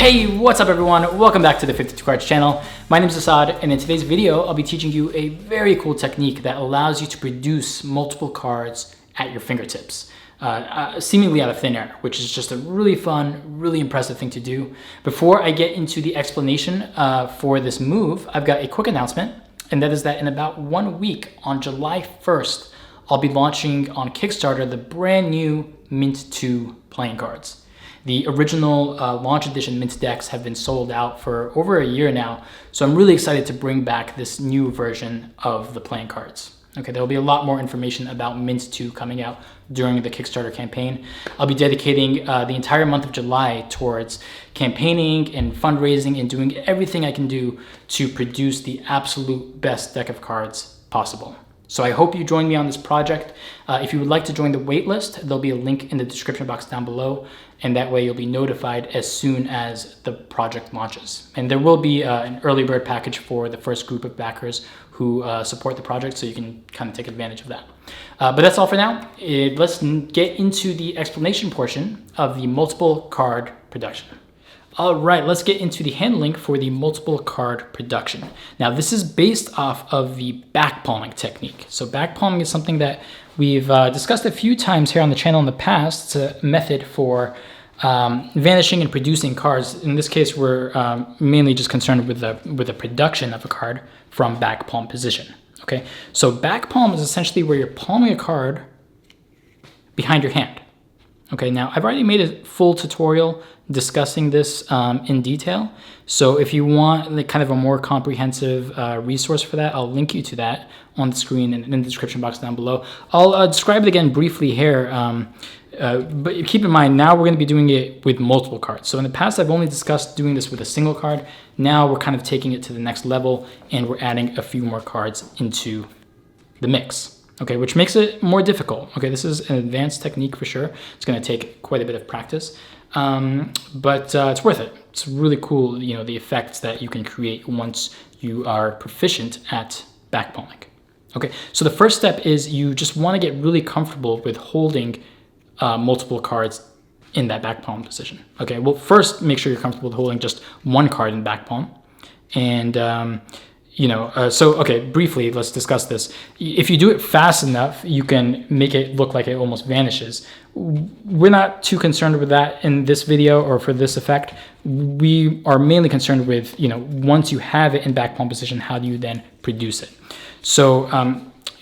Hey, what's up everyone? Welcome back to the 52 Cards channel. My name is Assad, and in today's video, I'll be teaching you a very cool technique that allows you to produce multiple cards at your fingertips, seemingly out of thin air, which is just a really fun, really impressive thing to do. Before I get into the explanation for this move, I've got a quick announcement, and that is that in about 1 week, on July 1st, I'll be launching on Kickstarter the brand new Mint 2 playing cards. The original launch edition Mint decks have been sold out for over a year now, so I'm really excited to bring back this new version of the playing cards. Okay, there'll be a lot more information about Mint 2 coming out during the Kickstarter campaign. I'll be dedicating the entire month of July towards campaigning and fundraising and doing everything I can do to produce the absolute best deck of cards possible. So I hope you join me on this project. If you would like to join the waitlist, there'll be a link in the description box down below, and that way you'll be notified as soon as the project launches. And there will be an early bird package for the first group of backers who support the project, so you can kind of take advantage of that. But that's all for now. Let's get into the explanation portion of the multiple card production. All right, let's get into the handling for the multiple card production. Now, this is based off of the backpalming technique. So backpalming is something that we've discussed a few times here on the channel in the past. It's a method for vanishing and producing cards. In this case, we're mainly just concerned with the production of a card from back palm position. Okay, so back palm is essentially where you're palming a card behind your hand. Okay, now I've already made a full tutorial discussing this in detail. So if you want like kind of a more comprehensive resource for that, I'll link you to that on the screen and in the description box down below. I'll describe it again briefly here, but keep in mind now we're going to be doing it with multiple cards. So in the past I've only discussed doing this with a single card. Now we're kind of taking it to the next level and we're adding a few more cards into the mix. Okay, which makes it more difficult. Okay, this is an advanced technique for sure. It's going to take quite a bit of practice, but it's worth it. It's really cool, you know, the effects that you can create once you are proficient at backpalming. Okay, so the first step is you just want to get really comfortable with holding multiple cards in that back palm position. Okay, well, first make sure you're comfortable with holding just one card in back palm, and okay, briefly, let's discuss this. If you do it fast enough, you can make it look like it almost vanishes. We're not too concerned with that in this video or for this effect. We are mainly concerned with, once you have it in back palm position, how do you then produce it? So,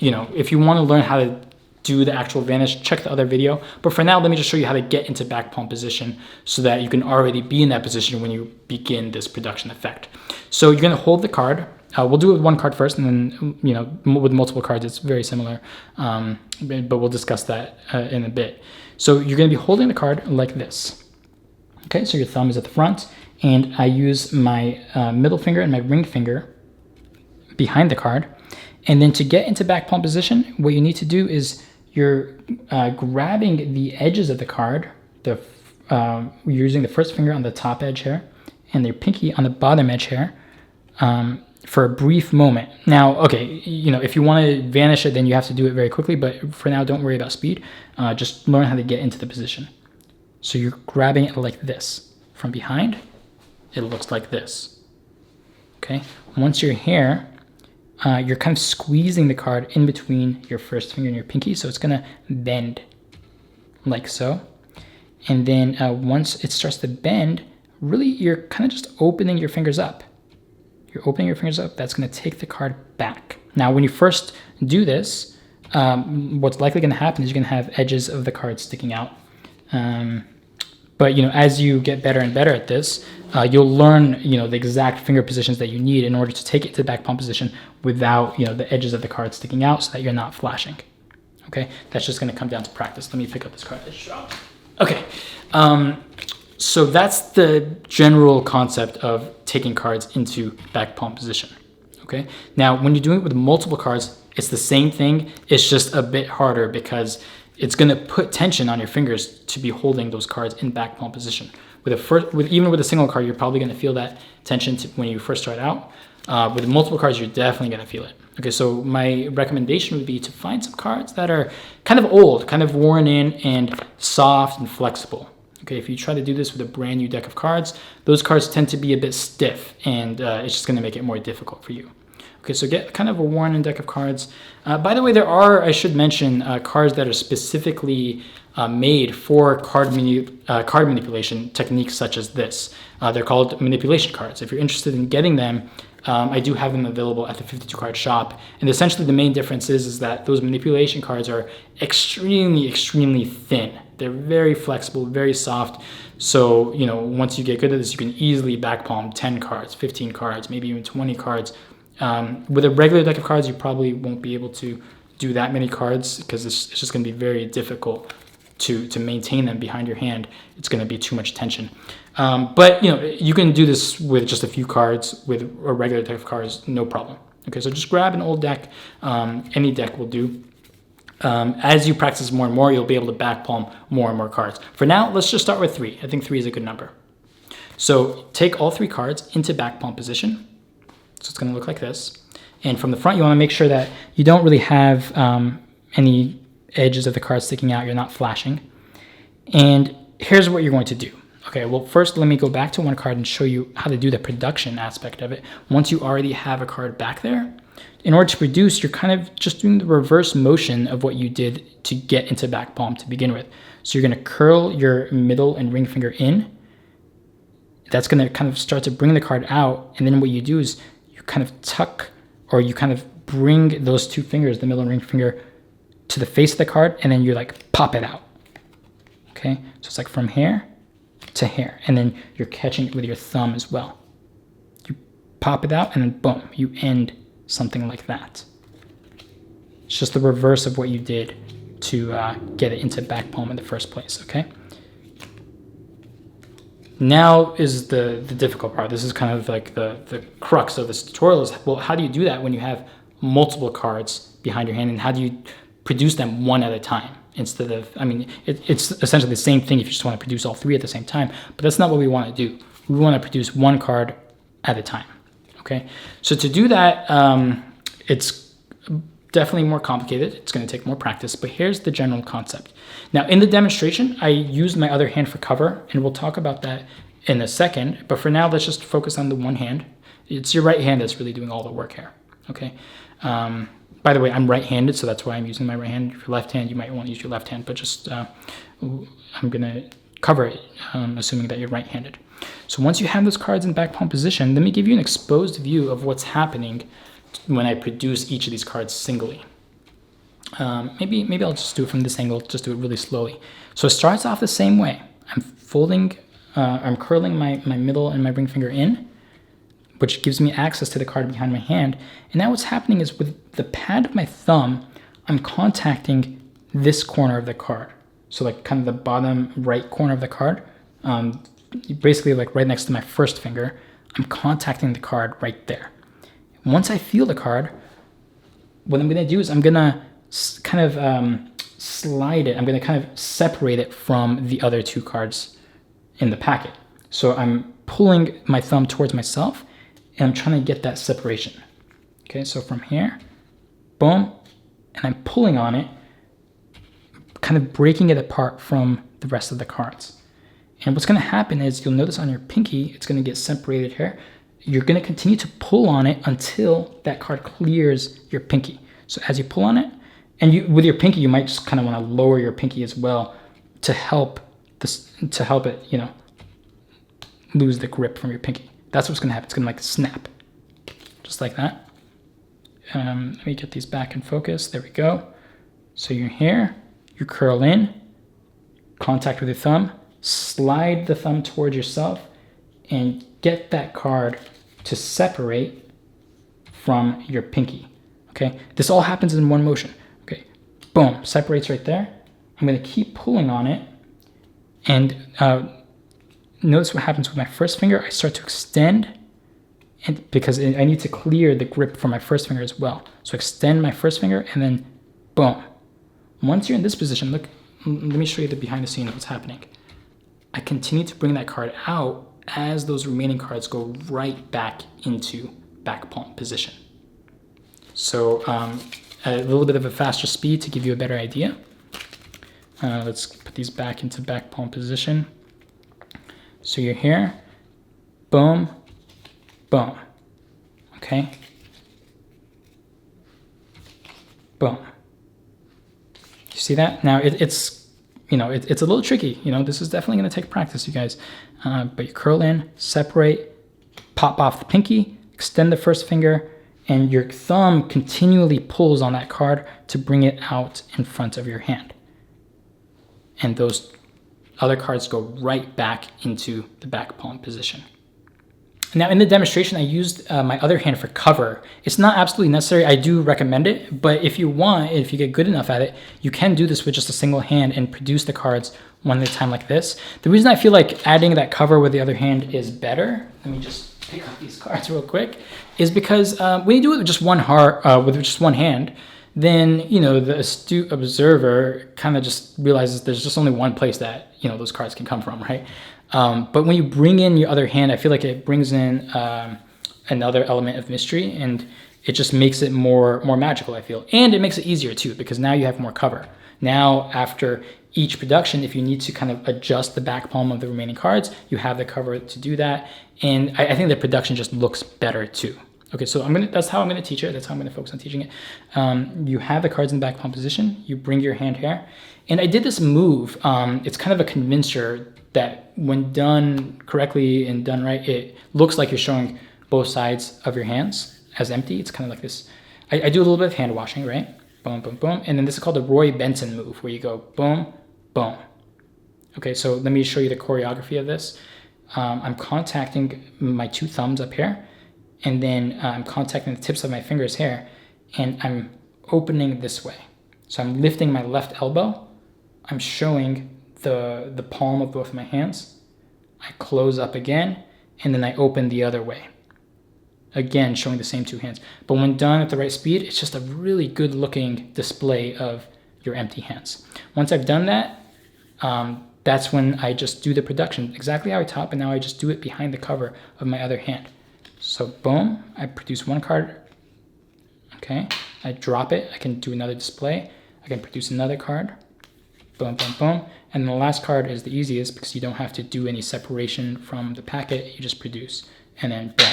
if you want to learn how to do the actual vanish, check the other video. But for now, let me just show you how to get into back palm position so that you can already be in that position when you begin this production effect. So you're going to hold the card. We'll do it with one card first, and then, with multiple cards, it's very similar, but we'll discuss that in a bit. So you're going to be holding the card like this. Okay, so your thumb is at the front, and I use my middle finger and my ring finger behind the card. And then to get into back palm position, what you need to do is you're grabbing the edges of the card. You're using the first finger on the top edge here, and your pinky on the bottom edge here. For a brief moment. Now, okay, if you want to vanish it, then you have to do it very quickly, but for now, don't worry about speed. Just learn how to get into the position. So you're grabbing it like this. From behind, it looks like this. Okay, once you're here, you're kind of squeezing the card in between your first finger and your pinky, so it's gonna bend like so. And then once it starts to bend, really, you're kind of just opening your fingers up. You're opening your fingers up, that's going to take the card back. Now, when you first do this, what's likely going to happen is you're going to have edges of the card sticking out. But as you get better and better at this, you'll learn, the exact finger positions that you need in order to take it to the back palm position without, the edges of the card sticking out so that you're not flashing. Okay, that's just going to come down to practice. Let me pick up this card. Okay. So that's the general concept of taking cards into back palm position, okay? Now, when you're doing it with multiple cards, it's the same thing. It's just a bit harder because it's gonna put tension on your fingers to be holding those cards in back palm position. Even with a single card, you're probably gonna feel that tension when you first start out. With multiple cards, you're definitely gonna feel it. Okay, so my recommendation would be to find some cards that are kind of old, kind of worn in and soft and flexible. Okay, if you try to do this with a brand new deck of cards, those cards tend to be a bit stiff, and it's just going to make it more difficult for you. Okay, so get kind of a worn-in deck of cards. By the way, there are, I should mention, cards that are specifically made for card manipulation techniques such as this. They're called manipulation cards. If you're interested in getting them, I do have them available at the 52 card shop. And essentially the main difference is that those manipulation cards are extremely, extremely thin. They're very flexible, very soft. So, you know, once you get good at this, you can easily back palm 10 cards, 15 cards, maybe even 20 cards. With a regular deck of cards, you probably won't be able to do that many cards because it's just going to be very difficult to maintain them behind your hand. It's going to be too much tension. But, you know, you can do this with just a few cards, with a regular deck of cards, no problem. Okay, so just grab an old deck. Any deck will do. As you practice more and more, you'll be able to back palm more and more cards. For now, let's just start with 3. I think 3 is a good number. So take all 3 cards into back palm position. So it's going to look like this. And from the front, you want to make sure that you don't really have any edges of the card sticking out. You're not flashing. And here's what you're going to do. Okay, well, first let me go back to one card and show you how to do the production aspect of it. Once you already have a card back there, in order to produce, you're kind of just doing the reverse motion of what you did to get into back palm to begin with. So you're going to curl your middle and ring finger in. That's going to kind of start to bring the card out. And then what you do is you kind of tuck, or you kind of bring those 2 fingers, the middle and ring finger, to the face of the card, and then you like pop it out. Okay, so it's like from here to here, and then you're catching it with your thumb as well. You pop it out, and then boom, you end something like that. It's just the reverse of what you did to get it into back palm in the first place, okay? Now is the difficult part. This is kind of like the crux of this tutorial is, well, how do you do that when you have multiple cards behind your hand, and how do you produce them one at a time instead of, I mean, it's essentially the same thing if you just want to produce all 3 at the same time, but that's not what we want to do. We want to produce one card at a time, okay? So to do that, it's definitely more complicated. It's going to take more practice, but here's the general concept. Now, in the demonstration, I used my other hand for cover, and we'll talk about that in a second, but for now, let's just focus on the one hand. It's your right hand that's really doing all the work here, okay? By the way, I'm right-handed, so that's why I'm using my right hand. If you're left-handed, you might want to use your left hand, but just I'm going to cover it, assuming that you're right-handed. So once you have those cards in back palm position, let me give you an exposed view of what's happening when I produce each of these cards singly. Maybe I'll just do it from this angle, just do it really slowly. So it starts off the same way. I'm curling my middle and my ring finger in, which gives me access to the card behind my hand. And now what's happening is with the pad of my thumb, I'm contacting this corner of the card. So like kind of the bottom right corner of the card, basically like right next to my first finger, I'm contacting the card right there. Once I feel the card, what I'm gonna do is I'm gonna kind of slide it. I'm gonna kind of separate it from the other 2 cards in the packet. So I'm pulling my thumb towards myself, and I'm trying to get that separation. Okay, so from here, boom, and I'm pulling on it, kind of breaking it apart from the rest of the cards. And what's going to happen is you'll notice on your pinky, it's going to get separated here. You're going to continue to pull on it until that card clears your pinky. So as you pull on it, and with your pinky, you might just kind of want to lower your pinky as well to help it, you know, lose the grip from your pinky. That's what's going to happen. It's going to like snap, just like that. Let me get these back in focus. There we go. So you're here, you curl in, contact with your thumb, slide the thumb towards yourself, and get that card to separate from your pinky. Okay, this all happens in one motion. Okay, boom, separates right there. I'm going to keep pulling on it, and notice what happens with my first finger. I start to extend, and because I need to clear the grip from my first finger as well. So extend my first finger, and then boom. Once you're in this position, look, let me show you the behind the scenes of what's happening. I continue to bring that card out as those remaining cards go right back into back palm position. So a little bit of a faster speed to give you a better idea. Let's put these back into back palm position. So you're here, boom, boom, okay? Boom. You see that? Now it's you know, it's a little tricky. You know, this is definitely going to take practice, you guys. But you curl in, separate, pop off the pinky, extend the first finger, and your thumb continually pulls on that card to bring it out in front of your hand. And those other cards go right back into the back palm position. Now in the demonstration, I used my other hand for cover. It's not absolutely necessary. I do recommend it, but if you want, if you get good enough at it, you can do this with just a single hand and produce the cards one at a time like this. The reason I feel like adding that cover with the other hand is better, let me just pick up these cards real quick, is because when you do it with just one hand, then, you know, the astute observer kind of just realizes there's just only one place that, you know, those cards can come from, right? But when you bring in your other hand, I feel like it brings in another element of mystery, and it just makes it more magical, I feel. And it makes it easier too, because now you have more cover. Now, after each production, if you need to kind of adjust the back palm of the remaining cards, you have the cover to do that. And I think the production just looks better too. Okay, so that's how I'm gonna teach it. That's how I'm gonna focus on teaching it. You have the cards in the back palm position. You bring your hand here. And I did this move. It's kind of a convincer that when done correctly and done right, it looks like you're showing both sides of your hands as empty. It's kind of like this. I do a little bit of hand washing, right? Boom, boom, boom. And then this is called the Roy Benson move, where you go boom, boom. Okay, so let me show you the choreography of this. I'm contacting my two thumbs up here, and then I'm contacting the tips of my fingers here, and I'm opening this way. So I'm lifting my left elbow. I'm showing the palm of both of my hands. I close up again, and then I open the other way. Again, showing the same two hands. But when done at the right speed, it's just a really good looking display of your empty hands. Once I've done that, that's when I just do the production exactly how I taught, but now I just do it behind the cover of my other hand. So boom, I produce one card. Okay, I drop it. I can do another display. I can produce another card. Boom, boom, boom. And the last card is the easiest because you don't have to do any separation from the packet. You just produce, and then boom.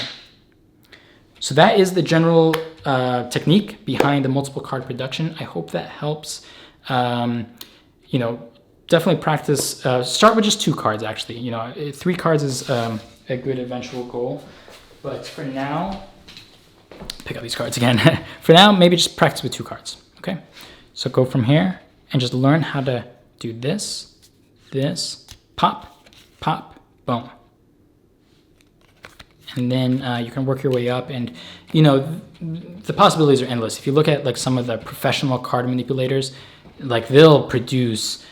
So that is the general technique behind the multiple card production. I hope that helps. You know, definitely practice. Start with just 2 cards, actually. You know, 3 cards is a good eventual goal. But for now, pick up these cards again. For now, maybe just practice with 2 cards, okay? So go from here and just learn how to do this, pop, pop, boom. And then you can work your way up, and you know, the possibilities are endless. If you look at like some of the professional card manipulators, like they'll produce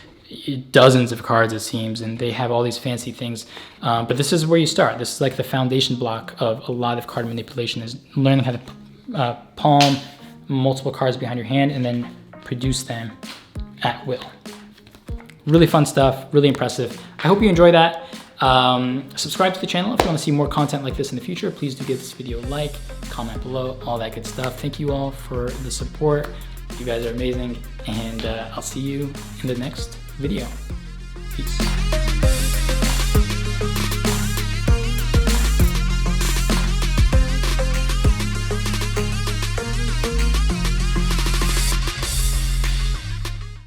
dozens of cards, it seems, and they have all these fancy things. But this is where you start. This is like the foundation block of a lot of card manipulation, is learning how to palm multiple cards behind your hand and then produce them at will. Really fun stuff, really impressive. I hope you enjoy that. Subscribe to the channel if you want to see more content like this in the future. Please do give this video a like, comment below, all that good stuff. Thank you all for the support. You guys are amazing, and I'll see you in the next video. Peace.